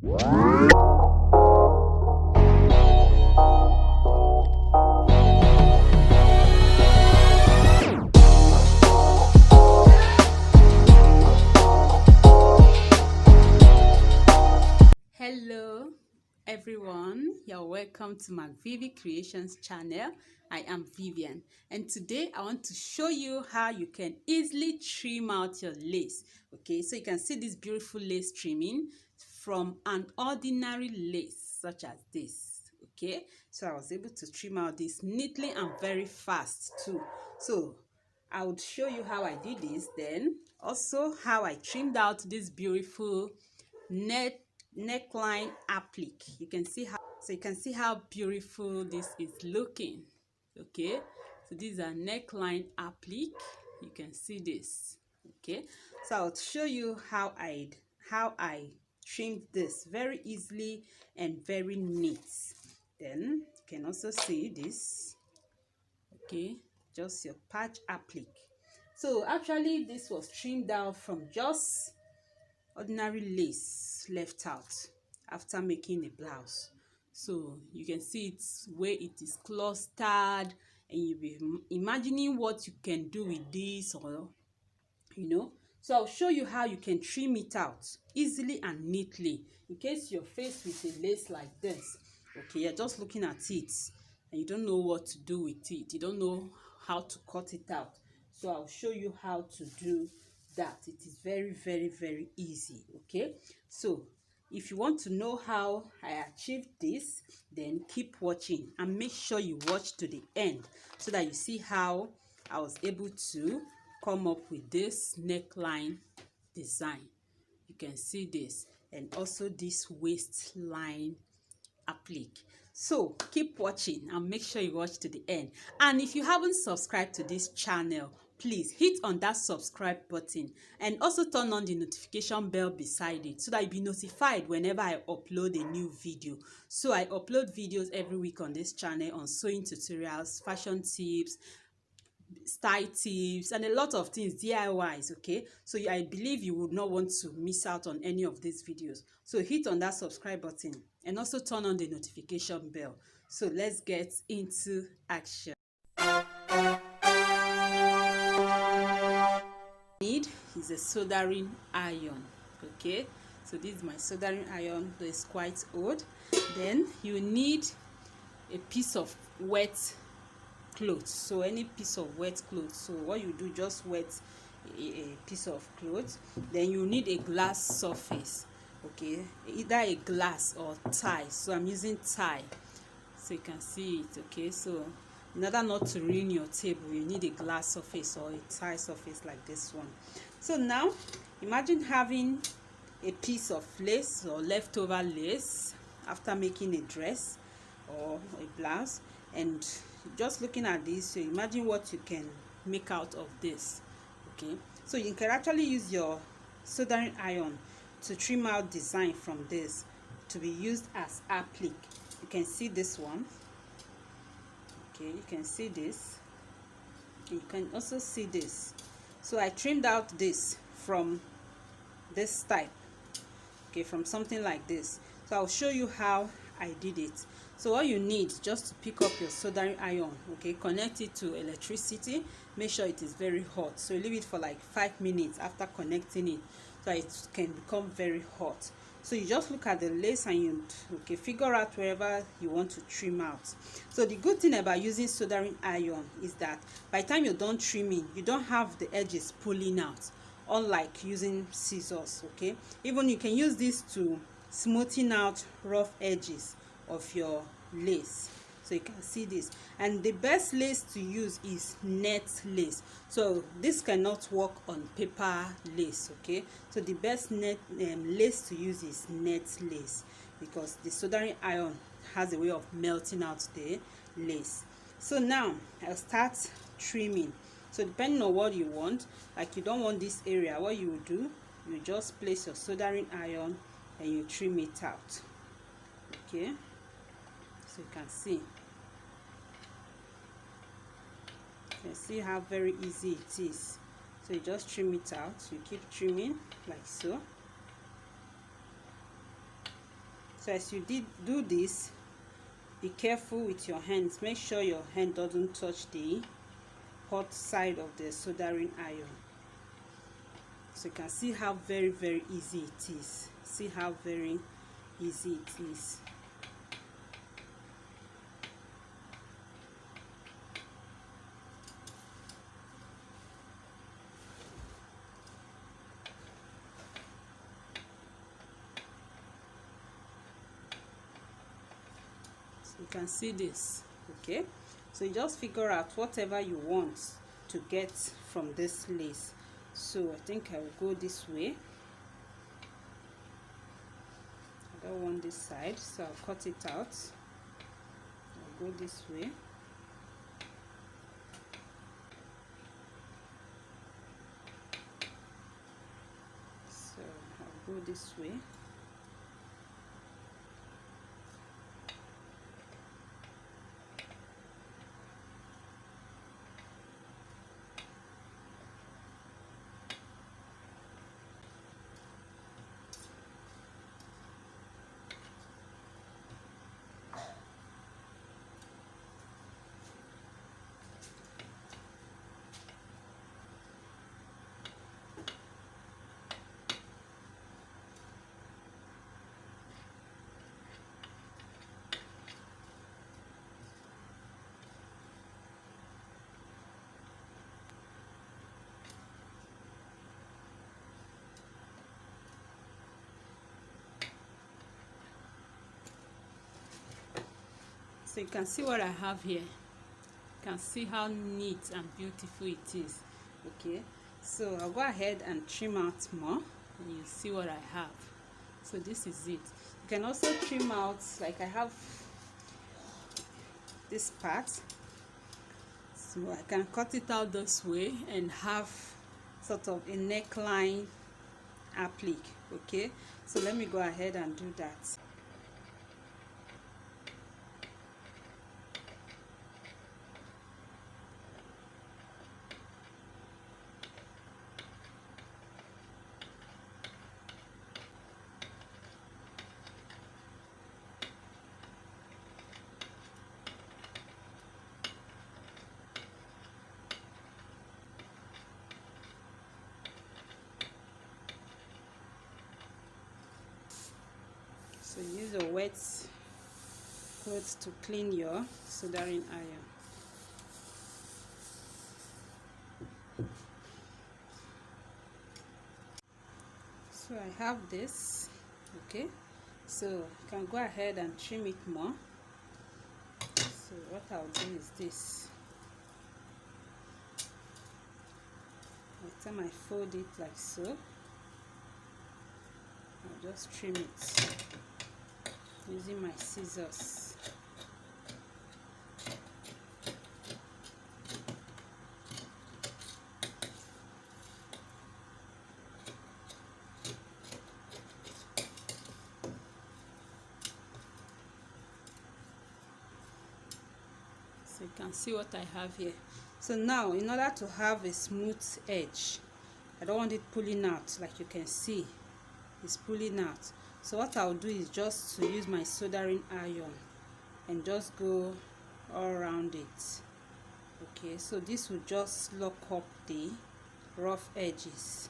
Hello everyone, you're welcome to my Vivi Creations channel. I am Vivian, and today I want to show you how you can easily trim out your lace. Okay, so you can see this beautiful lace trimming from an ordinary lace such as this. Okay, so I was able to trim out this neatly and very fast too. So I would show you how I did this, then also how I trimmed out this beautiful neckline applique. You can see how beautiful this is looking. Okay, so these are neckline applique. You can see this. Okay, so I'll show you how I trimmed this very easily and very neat. Then you can also see this. Okay, just your patch applique. So actually this was trimmed out from just ordinary lace left out after making the blouse. So you can see it's where it is clustered, and you'll be imagining what you can do with this, or so I'll show you how you can trim it out easily and neatly in case you're faced with a lace like this. Okay, you're just looking at it and you don't know what to do with it, you don't know how to cut it out. So I'll show you how to do that. It is very, very, very easy. Okay, so if you want to know how I achieved this, then keep watching and make sure you watch to the end so that you see how I was able to come up with this neckline design. You can see this, and also this waistline applique. So keep watching and make sure you watch to the end. And if you haven't subscribed to this channel, please hit on that subscribe button and also turn on the notification bell beside it so that you'll be notified whenever I upload a new video. So I upload videos every week on this channel on sewing tutorials, fashion tips, style tips, and a lot of things, DIYs. Okay, so I believe you would not want to miss out on any of these videos. So hit on that subscribe button and also turn on the notification bell. So let's get into action. Need is a soldering iron. Okay, so this is my soldering iron, so it's quite old. Then you need a piece of wet clothes, so any piece of wet clothes. So what you do, just wet a piece of clothes. Then you need a glass surface. Okay, either a glass or tie. So I'm using tie, so you can see it. Okay, so in order not to ruin your table, you need a glass surface or a tie surface like this one. So now imagine having a piece of lace or leftover lace after making a dress or a blouse, and just looking at this, so imagine what you can make out of this. Okay, so you can actually use your soldering iron to trim out design from this to be used as applique. You can see this one. Okay, you can see this, you can also see this. So I trimmed out this from this type, okay, from something like this. So I'll show you how I did it. So all you need just to pick up your soldering iron, okay, connect it to electricity, make sure it is very hot. So leave it for like 5 minutes after connecting it so it can become very hot. So you just look at the lace and you figure out wherever you want to trim out. So the good thing about using soldering iron is that by the time you're done trimming, you don't have the edges pulling out, unlike using scissors. Okay, even you can use this to smoothing out rough edges of your lace. So you can see this, and the best lace to use is net lace. So this cannot work on paper lace. Okay, so the best lace to use is net lace, because the soldering iron has a way of melting out the lace. So now I'll start trimming. So depending on what you want, like you don't want this area, what you will do, you just place your soldering iron and you trim it out. Okay, so you can see how very easy it is. So you just trim it out, you keep trimming like so. So as you do this, be careful with your hands. Make sure your hand doesn't touch the hot side of the soldering iron. So you can see how very easy it is. See how very easy it is. You can see this. Okay, so you just figure out whatever you want to get from this lace. So I think I will go this way. I don't want this side, so I'll cut it out. I'll go this way. So I'll go this way. So you can see what I have here. You can see how neat and beautiful it is. Okay, so I'll go ahead and trim out more and you see what I have. So this is it. You can also trim out, like I have this part, so I can cut it out this way and have sort of a neckline applique. Okay, so let me go ahead and do that. So use a wet cloth to clean your soldering iron. So I have this. Okay, so you can go ahead and trim it more. So what I'll do is this. By the time I fold it like so, I'll just trim it using my scissors. So you can see what I have here. So now, in order to have a smooth edge, I don't want it pulling out. Like you can see, it's pulling out. So what I'll do is just to use my soldering iron and just go all around it. Okay, so this will just lock up the rough edges.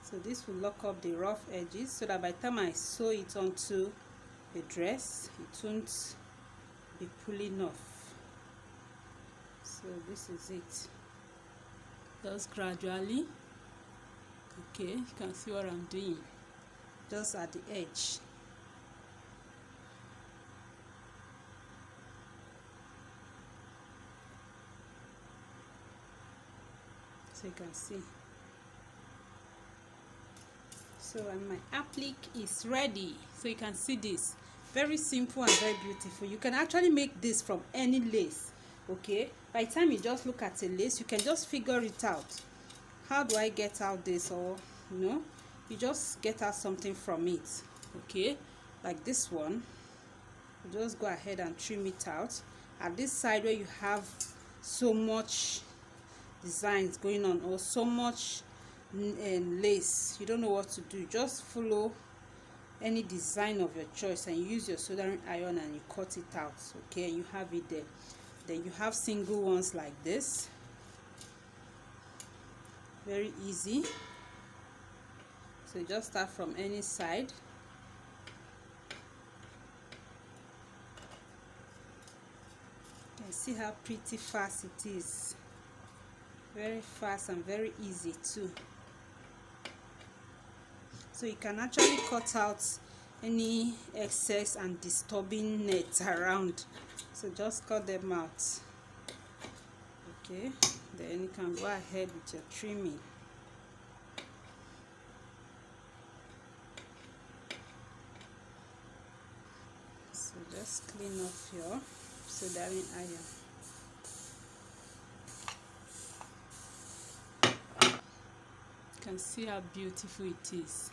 So this will lock up the rough edges so that by the time I sew it onto the dress, it won't be pulling off. So this is it. Just gradually. Okay, you can see what I'm doing. Just at the edge. So you can see. So and my applique is ready. So you can see this, very simple and very beautiful. You can actually make this from any lace. Okay, by the time you just look at a lace, you can just figure it out. How do I get out this? Or you just get out something from it. Okay, like this one, you just go ahead and trim it out. At this side where you have so much designs going on or so much lace, you don't know what to do, just follow any design of your choice and use your soldering iron and you cut it out. Okay, and you have it there. Then you have single ones like this, very easy. So you just start from any side. You can see how pretty fast it is, very fast and very easy too. So you can actually cut out any excess and disturbing nets around, so just cut them out. Okay, then you can go ahead with your trimming. So just clean off your soldering iron. You can see how beautiful it is.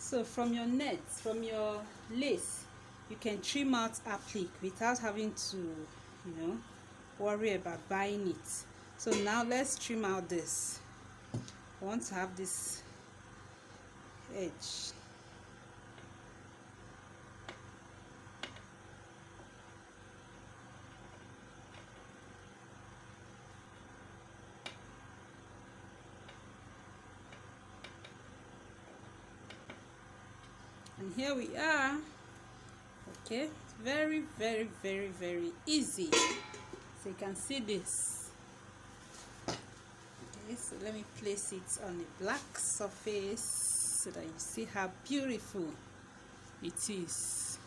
So from your nets, from your lace, you can trim out applique without having to, worry about buying it. So now let's trim out this. I want to have this edge. And here we are. Okay, very easy. So you can see this. Okay, so let me place it on a black surface so that you see how beautiful it is.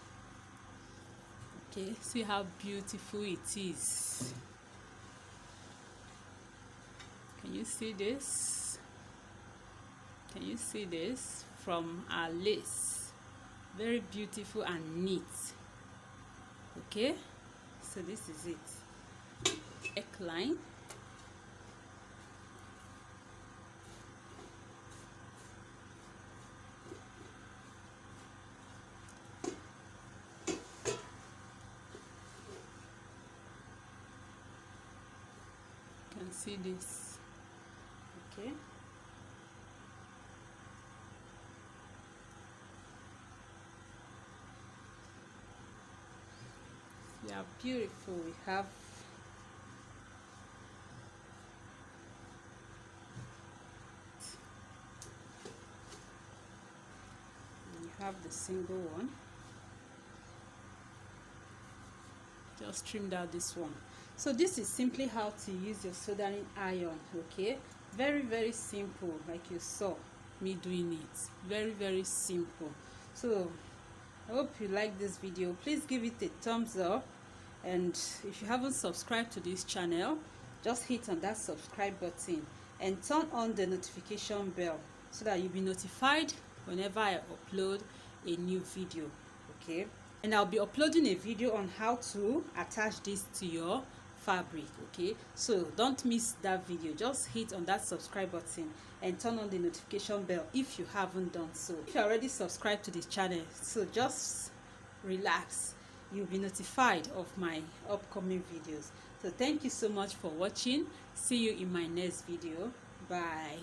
Okay, see how beautiful it is. Can you see this? Can you see this from our lace? Very beautiful and neat. Okay, so this is it. Neckline. You can see this. Okay. They are beautiful. We have the single one. Just trimmed out this one. So this is simply how to use your soldering iron. Okay, very simple, like you saw me doing it. Very simple. So I hope you like this video. Please give it a thumbs up, and if you haven't subscribed to this channel, just hit on that subscribe button and turn on the notification bell so that you'll be notified whenever I upload a new video. Okay, and I'll be uploading a video on how to attach this to your fabric. Okay, so don't miss that video. Just hit on that subscribe button and turn on the notification bell if you haven't done so. If you're already subscribed to this channel, so just relax, you'll be notified of my upcoming videos. So thank you so much for watching. See you in my next video. Bye.